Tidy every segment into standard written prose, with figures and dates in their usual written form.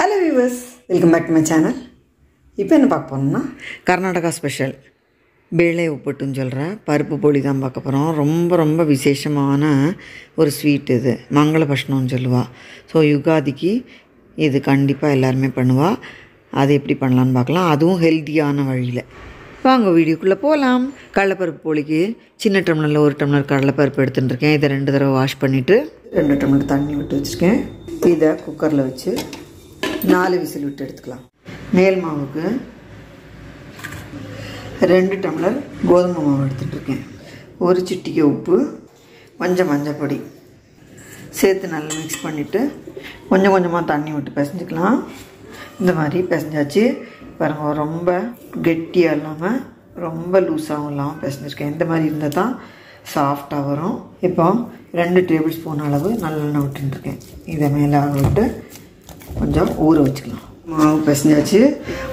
Hello viewers, welcome back to my channel. இப்போ என்ன பார்க்க போறோம்னா கர்நாடகா ஸ்பெஷல் பேளை உப்புட்டுன்னு சொல்கிற பருப்பு பொடி தான் பார்க்க போகிறோம். ரொம்ப ரொம்ப விசேஷமான ஒரு ஸ்வீட் இது. மங்கள பஷ்ணம்னு சொல்லுவாள். ஸோ யுகாதிக்கு இது கண்டிப்பாக எல்லாருமே பண்ணுவாள். அது எப்படி பண்ணலான்னு பார்க்கலாம், அதுவும் ஹெல்த்தியான வழியில். வாங்க வீடியோக்குள்ளே போகலாம். கடலைப்பருப்பு பொடிக்கு சின்ன டம்ளரில் 1 டம்ளர் கடலைப்பருப்பு எடுத்துட்டுருக்கேன். இதை 2 தடவை வாஷ் பண்ணிவிட்டு 2 டம்ளர் தண்ணி விட்டு வச்சுருக்கேன். இதை குக்கரில் வச்சு 4 விசில் விட்டு எடுத்துக்கலாம். மேல் மாவுக்கு 2 டம்ளர் கோதுமை மாவு எடுத்துகிட்ருக்கேன். 1 சிட்டிகை உப்பு, கொஞ்சம் மஞ்சள் பொடி சேர்த்து நல்லா மிக்ஸ் பண்ணிவிட்டு கொஞ்சம் கொஞ்சமாக தண்ணி விட்டு பிசைஞ்சிக்கலாம். இந்த மாதிரி பிசைஞ்சாச்சு பாருங்க. ரொம்ப கெட்டியாக இல்லாமல் ரொம்ப லூஸாகவும் இல்லாமல் பிசைஞ்சிருக்கேன். இந்த மாதிரி இருந்தால் தான் சாஃப்டாக வரும். இப்போ 2 டேபிள் ஸ்பூன் அளவு நல்லெண்ணெய் விட்டுருக்கேன். இதை மேலே விட்டு கொஞ்சம் ஊற வச்சுக்கலாம். மாவு பிசைஞ்சாச்சு.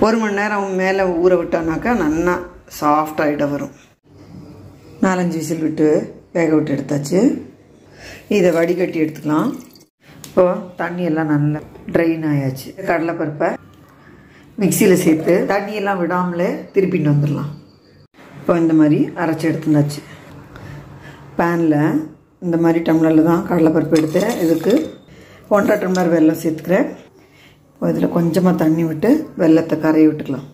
1 மணி நேரம் மேலே ஊற விட்டோம்னாக்கா நல்லா சாஃப்டாகிட வரும். 4-5 விசில் விட்டு வேக விட்டு எடுத்தாச்சு. இதை வடிகட்டி எடுத்துக்கலாம். இப்போது தண்ணியெல்லாம் நல்லா ட்ரைன் ஆயாச்சு. கடலைப்பருப்பை மிக்சியில் சேர்த்து தண்ணியெல்லாம் விடாமலே திருப்பிட்டு வந்துடலாம். இப்போ இந்த மாதிரி அரைச்சி எடுத்துருந்தாச்சு. பேனில் இந்த மாதிரி டம்ளரில் தான் கடலைப்பருப்பு எடுத்தேன். இதுக்கு 1.5 டம்ளர் வெல்லம் சேர்த்துக்கிறேன். இப்போ இதில் கொஞ்சமாக தண்ணி விட்டு வெல்லத்தை கரைய விட்டுக்கலாம்.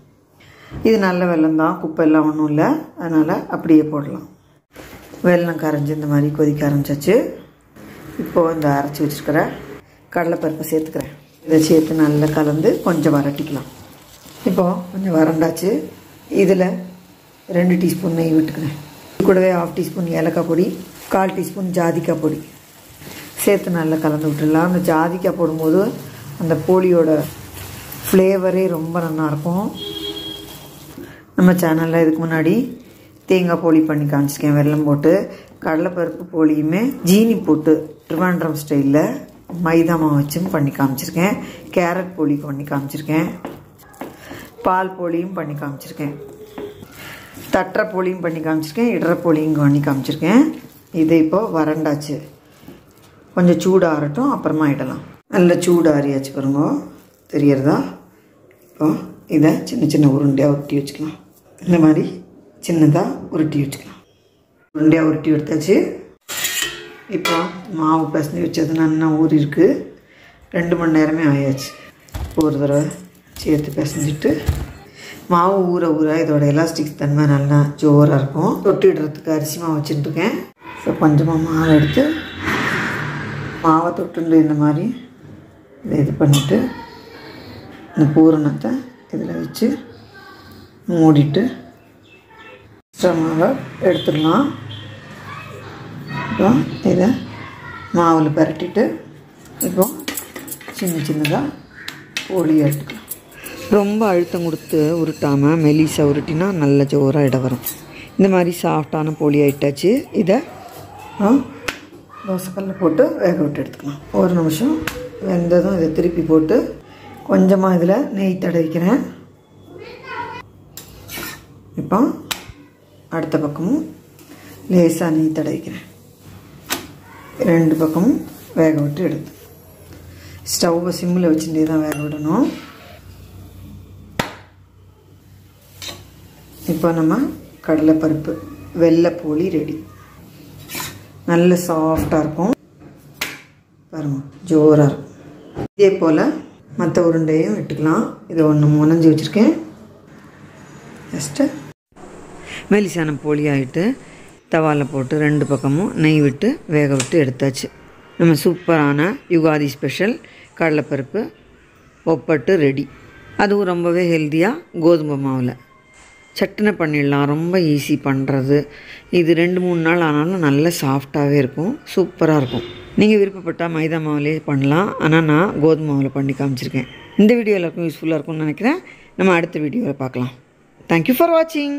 இது நல்ல வெல்லம் தான், குப்பையெல்லாம் ஒன்றும் இல்லை, அதனால் அப்படியே போடலாம். வெல்லம் கரைஞ்சி இந்த மாதிரி கொதிக்க ஆரம்பிச்சாச்சு. இப்போது இந்த அரைச்சி வச்சுருக்கிற கடலைப்பருப்பை சேர்த்துக்கிறேன். இதை சேர்த்து நல்லா கலந்து கொஞ்சம் வரட்டிக்கலாம். இப்போது கொஞ்சம் வறண்டாச்சு. இதில் 2 டீஸ்பூன் நெய் விட்டுக்கிறேன். கூடவே 1/2 டீஸ்பூன் ஏலக்காய் பொடி, 1/4 டீஸ்பூன் ஜாதிக்காய் பொடி சேர்த்து நல்லா கலந்து விட்டுடலாம். அந்த ஜாதிக்காய் போடும்போது அந்த போலியோட ஃப்ளேவரே ரொம்ப நல்லாயிருக்கும். நம்ம சேனலில் இதுக்கு முன்னாடி தேங்காய் போலி பண்ணி காமிச்சிருக்கேன். வெல்லம் போட்டு கடலைப்பருப்பு போலியுமே ஜீனி போட்டு ட்ரிவாண்ட்ரம் ஸ்டைலில் மைதா மாவு வச்சும் பண்ணி காமிச்சிருக்கேன். கேரட் போலி பண்ணி காமிச்சிருக்கேன். பால் போலியும் பண்ணி காமிச்சிருக்கேன். தட்டுற போலியும் பண்ணி காமிச்சிருக்கேன். இடற போலியும் பண்ணி காமிச்சிருக்கேன். இது இப்போது வறண்டாச்சு. கொஞ்சம் சூடாகட்டும், அப்புறமா இடலாம். நல்லா சூடு ஆறியாச்சு பாருங்க, தெரியறதா? இப்போ இதை சின்ன சின்ன உருண்டையாக உருட்டி வச்சுக்கலாம். இந்த மாதிரி சின்னதாக உருட்டி வச்சுக்கலாம். உருண்டையாக உருட்டி எடுத்தாச்சு. இப்போ மாவு பிசைஞ்சு வச்சது நல்லா ஊறி இருக்குது. 2 மணி நேரமே ஆயாச்சு. ஒரு தடவை சேர்த்து பிசைஞ்சிட்டு மாவு ஊற ஊற இதோட எலாஸ்டிக் தன்மை நல்லா ஜோராக இருக்கும். தொட்டிடுறதுக்கு அரிசி மாவு வச்சுட்டுருக்கேன். இப்போ கொஞ்சமாக மாவை எடுத்து மாவை தொட்டுண்டு இந்த மாதிரி இதை இது பண்ணிவிட்டு இந்த பூரணத்தை இதில் வச்சு மூடிட்டு மாவை எடுத்துடலாம். இப்போ இதை மாவில் பரட்டிட்டு இப்போ சின்ன சின்னதாக போலி எடுத்துக்கலாம். ரொம்ப அழுத்தம் கொடுத்து உருட்டாமல் மெலிசாக உருட்டினா நல்ல ஜோராக இடம் வரும். இந்த மாதிரி சாஃப்டான போலி ஆகிட்டாச்சு. இதை தோசைக்கல்ல போட்டு வேக விட்டு எடுத்துக்கலாம். 1 நிமிஷம் வெந்ததும் இதை திருப்பி போட்டு கொஞ்சமாக இதில் நெய் தடவிக்கிறேன். இப்போ அடுத்த பக்கமும் லேசாக நெய் தடவிக்கிறேன். 2 பக்கமும் வேக விட்டு எடுத்து ஸ்டவ்வை சிம்மில் வச்சுட்டே தான் வேக விடணும். இப்போ நம்ம கடலைப்பருப்பு வெள்ளைப்போலி ரெடி. நல்ல சாஃப்டாக இருக்கும் பாருங்க, ஜோராக இருக்கும். இதே போல் மற்ற உருண்டையும் விட்டுக்கலாம். இதை ஒன்று முனைஞ்சி வச்சுருக்கேன். ஜஸ்ட்டு மெலிசான போலி ஆகிட்டு தவாவில் போட்டு 2 பக்கமும் நெய் விட்டு வேக விட்டு எடுத்தாச்சு. நம்ம சூப்பரான யுகாதி ஸ்பெஷல் கடலைப்பருப்பு ஒப்பட்டு ரெடி. அதுவும் ரொம்பவே ஹெல்த்தியாக கோதுமை மாவில் சட்டுனை பண்ணிடலாம். ரொம்ப ஈஸி பண்ணுறது. இது 2-3 நாள் ஆனாலும் நல்ல சாஃப்டாகவே இருக்கும். சூப்பராக இருக்கும். நீங்கள் விருப்பப்பட்டால் மைதா மாவுலேயே பண்ணலாம். ஆனால் நான் கோதுமை மாவில் பண்ணி காமிச்சிருக்கேன். இந்த வீடியோ எல்லாருக்கும் யூஸ்ஃபுல்லாக இருக்கும்னு நினைக்கிறேன். நம்ம அடுத்த வீடியோவில் பார்க்கலாம். தேங்க்யூ ஃபார் வாட்சிங்.